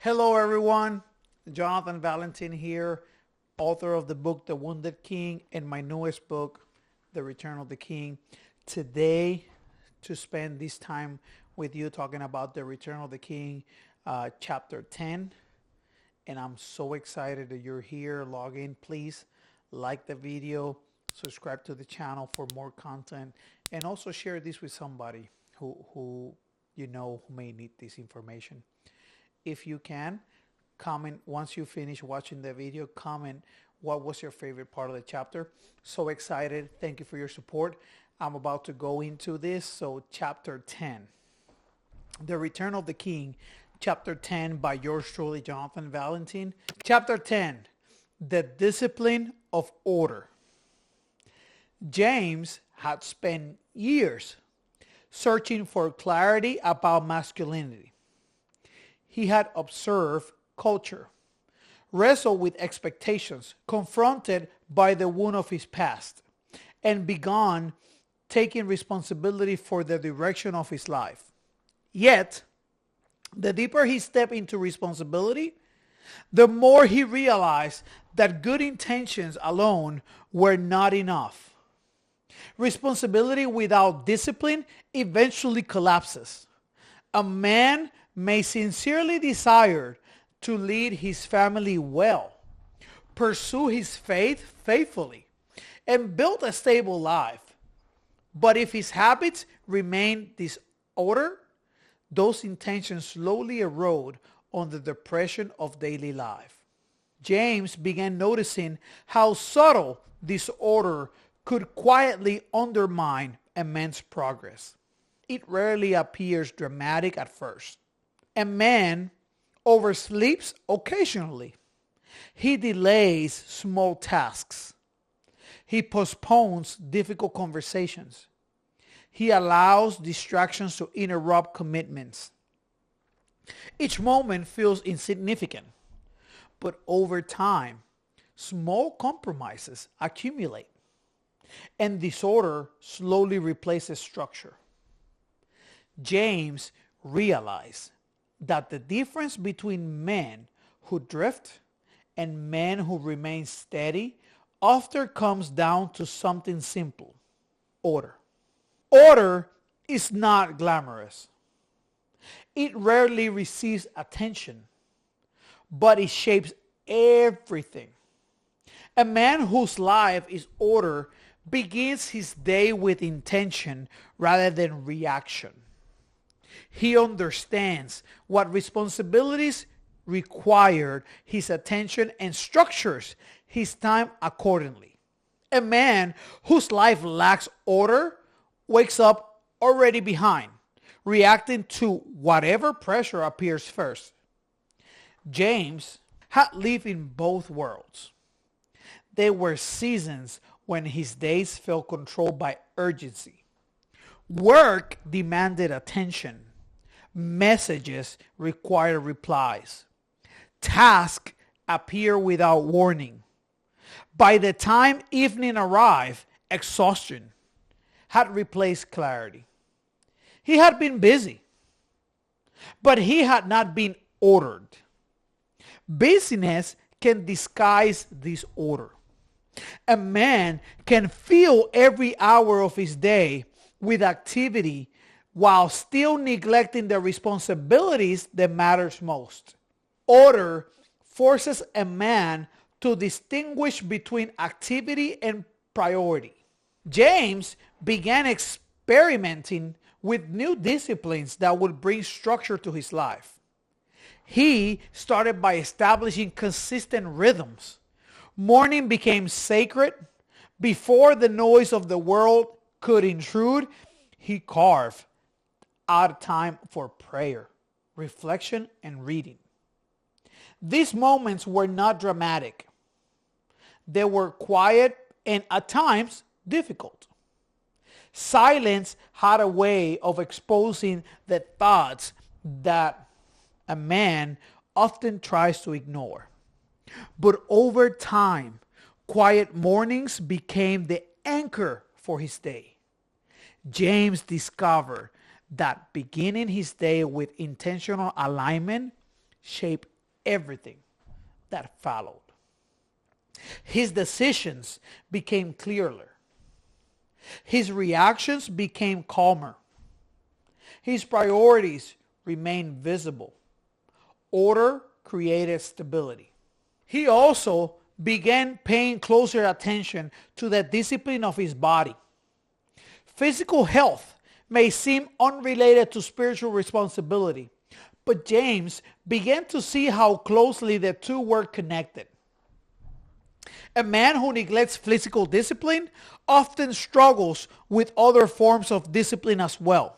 Hello, everyone. Jonathan Valentin here, author of the book The Wounded King and my newest book, The Return of the King. Today, to spend this time with you talking about The Return of the King, chapter 10. And I'm so excited that you're here. Log in, please. Like the video, subscribe to the channel for more content, and also share this with somebody who may need this information. If you can, comment once you finish watching the video, comment what was your favorite part of the chapter. So excited. Thank you for your support. I'm about to go into this. So chapter 10, The Return of the King, chapter 10 by yours truly, Jonathan Valentin. Chapter 10, The Discipline of Order. James had spent years searching for clarity about masculinity. He had observed culture, wrestled with expectations, confronted by the wound of his past, and begun taking responsibility for the direction of his life. Yet, the deeper he stepped into responsibility, the more he realized that good intentions alone were not enough. Responsibility without discipline eventually collapses. A man may sincerely desire to lead his family well, pursue his faith faithfully, and build a stable life. But if his habits remain disordered, those intentions slowly erode under the depression of daily life. James began noticing how subtle disorder could quietly undermine a man's progress. It rarely appears dramatic at first. A man oversleeps occasionally. He delays small tasks. He postpones difficult conversations. He allows distractions to interrupt commitments. Each moment feels insignificant, but over time, small compromises accumulate, and disorder slowly replaces structure. James realized that the difference between men who drift and men who remain steady often comes down to something simple: order. Order is not glamorous. It rarely receives attention, but it shapes everything. A man whose life is order begins his day with intention rather than reaction. He understands what responsibilities require his attention and structures his time accordingly. A man whose life lacks order wakes up already behind, reacting to whatever pressure appears first. James had lived in both worlds. There were seasons when his days felt controlled by urgency. Work demanded attention. Messages required replies. Tasks appear without warning. By the time evening arrived, exhaustion had replaced clarity. He had been busy, but he had not been ordered. Busyness can disguise disorder. A man can fill every hour of his day with activity while still neglecting the responsibilities that matters most. Order forces a man to distinguish between activity and priority. James began experimenting with new disciplines that would bring structure to his life. He started by establishing consistent rhythms. Morning became sacred. Before the noise of the world could intrude, he carved out time for prayer, reflection, and reading. These moments were not dramatic. They were quiet and at times difficult. Silence had a way of exposing the thoughts that a man often tries to ignore. But over time, quiet mornings became the anchor for his day. James discovered that beginning his day with intentional alignment shaped everything that followed. His decisions became clearer. His reactions became calmer. His priorities remained visible. Order created stability. He also began paying closer attention to the discipline of his body. Physical health may seem unrelated to spiritual responsibility, but James began to see how closely the two were connected. A man who neglects physical discipline often struggles with other forms of discipline as well.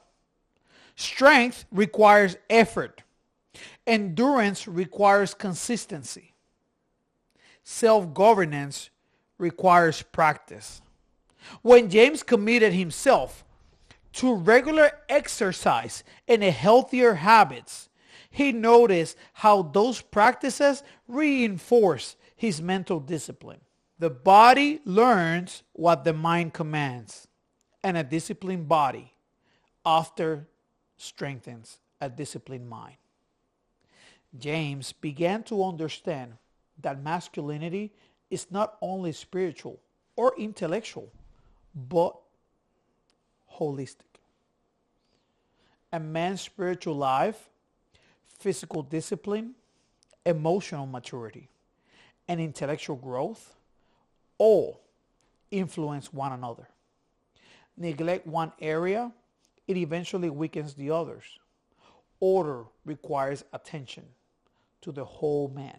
Strength requires effort. Endurance requires consistency. Self-governance requires practice. When James committed himself to regular exercise and healthier habits, he noticed how those practices reinforce his mental discipline. The body learns what the mind commands, and a disciplined body often strengthens a disciplined mind. James began to understand that masculinity is not only spiritual or intellectual, but holistic. A man's spiritual life, physical discipline, emotional maturity, and intellectual growth all influence one another. Neglect one area, it eventually weakens the others. Order requires attention to the whole man.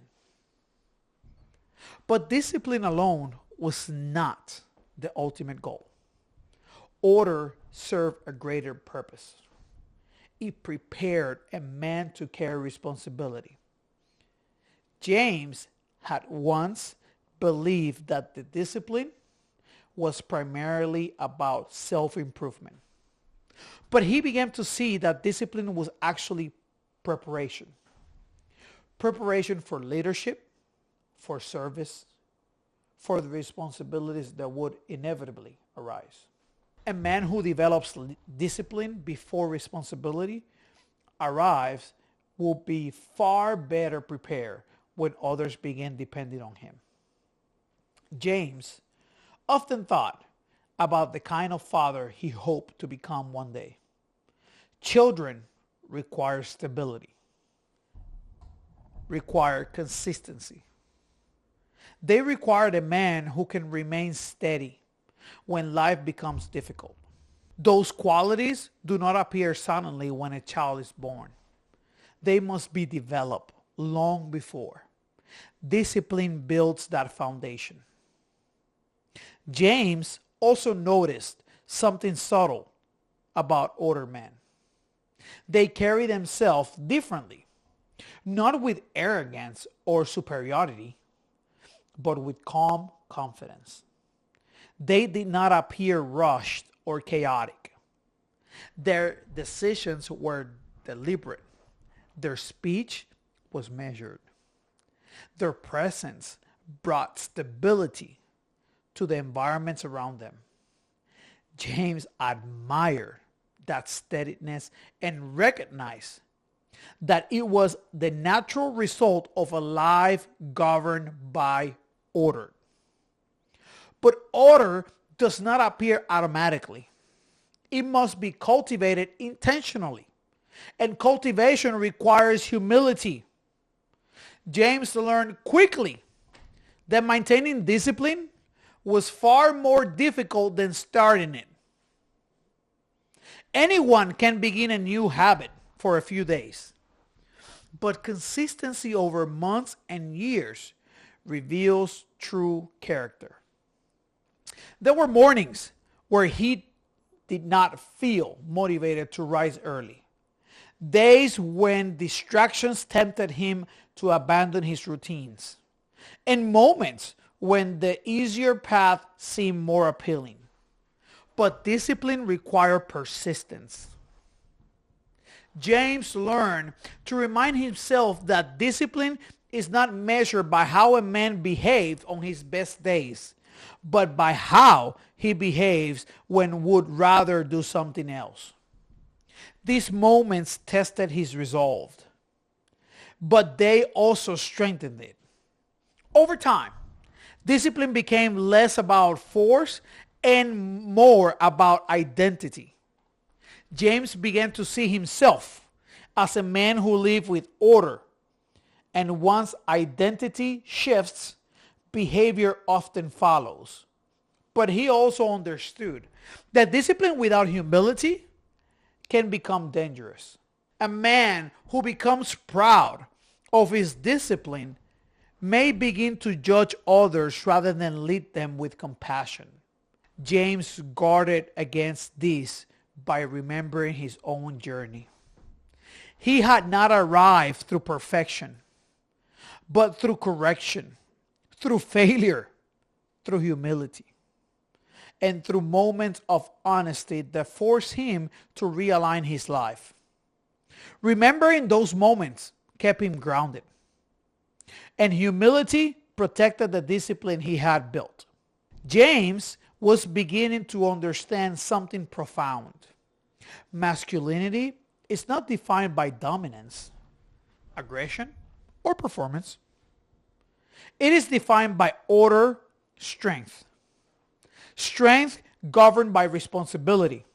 But discipline alone was not the ultimate goal. Order served a greater purpose. It prepared a man to carry responsibility. James had once believed that the discipline was primarily about self-improvement. But he began to see that discipline was actually preparation. Preparation for leadership, for service, for the responsibilities that would inevitably arise. A man who develops discipline before responsibility arrives will be far better prepared when others begin depending on him. James often thought about the kind of father he hoped to become one day. Children require stability, require consistency. They require a man who can remain steady when life becomes difficult. Those qualities do not appear suddenly when a child is born. They must be developed long before. Discipline builds that foundation. James also noticed something subtle about older men. They carry themselves differently, not with arrogance or superiority, but with calm confidence. They did not appear rushed or chaotic. Their decisions were deliberate. Their speech was measured. Their presence brought stability to the environments around them. James admired that steadiness and recognized that it was the natural result of a life governed by order. But order does not appear automatically. It must be cultivated intentionally. And cultivation requires humility. James learned quickly that maintaining discipline was far more difficult than starting it. Anyone can begin a new habit for a few days, but consistency over months and years reveals true character. There were mornings where he did not feel motivated to rise early. Days when distractions tempted him to abandon his routines. And moments when the easier path seemed more appealing. But discipline required persistence. James learned to remind himself that discipline is not measured by how a man behaved on his best days, but by how he behaves when would rather do something else. These moments tested his resolve. but they also strengthened it. Over time, discipline became less about force and more about identity. James began to see himself as a man who lived with order, and once identity shifts, behavior often follows. But he also understood that discipline without humility can become dangerous. A man who becomes proud of his discipline may begin to judge others rather than lead them with compassion. James guarded against this by remembering his own journey. He had not arrived through perfection, but through correction, through failure, through humility, and through moments of honesty that forced him to realign his life. Remembering those moments kept him grounded, and humility protected the discipline he had built. James was beginning to understand something profound. Masculinity is not defined by dominance, aggression, or performance. It is defined by order, strength. Strength governed by responsibility.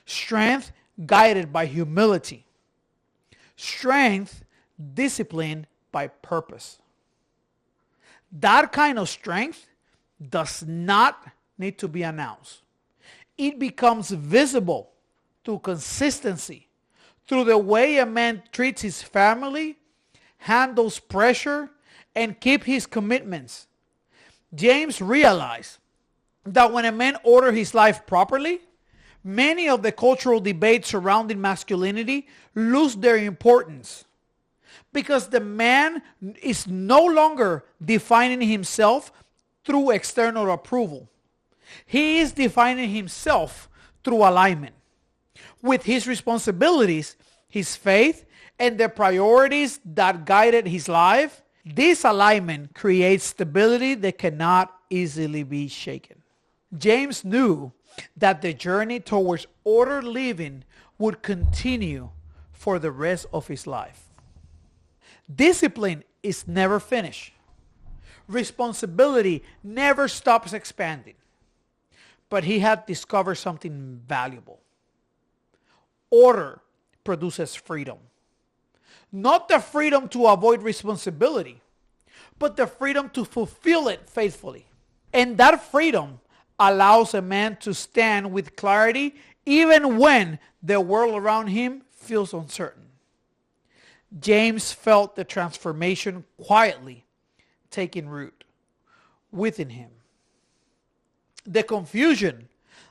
Strength guided by humility. Strength disciplined by purpose. That kind of strength does not need to be announced. It becomes visible through consistency, through the way a man treats his family, handles pressure, and keeps his commitments. James realized that when a man orders his life properly, many of the cultural debates surrounding masculinity lose their importance, because the man is no longer defining himself through external approval. He is defining himself through alignment with his responsibilities, his faith, and the priorities that guided his life. This alignment creates stability that cannot easily be shaken. James knew that the journey towards ordered living would continue for the rest of his life. Discipline is never finished. Responsibility never stops expanding. But he had discovered something valuable. Order produces freedom. Not the freedom to avoid responsibility, but the freedom to fulfill it faithfully. And that freedom allows a man to stand with clarity even when the world around him feels uncertain. James felt the transformation quietly taking root within him. The confusion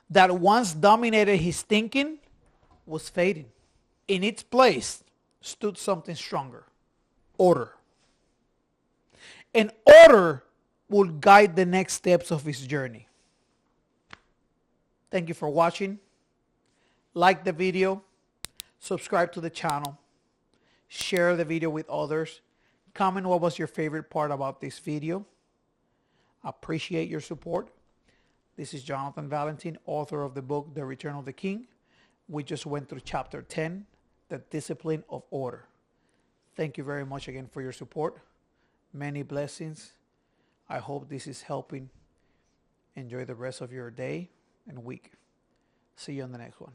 that once dominated his thinking was fading. In its place stood something stronger: order. And order would guide the next steps of his journey. Thank you for watching. Like the video, subscribe to the channel, share the video with others, comment what was your favorite part about this video. Appreciate your support. This is Jonathan Valentin, author of the book, The Return of the King. We just went through chapter 10, The Discipline of Order. Thank you very much again for your support. Many blessings. I hope this is helping. Enjoy the rest of your day and week. See you on the next one.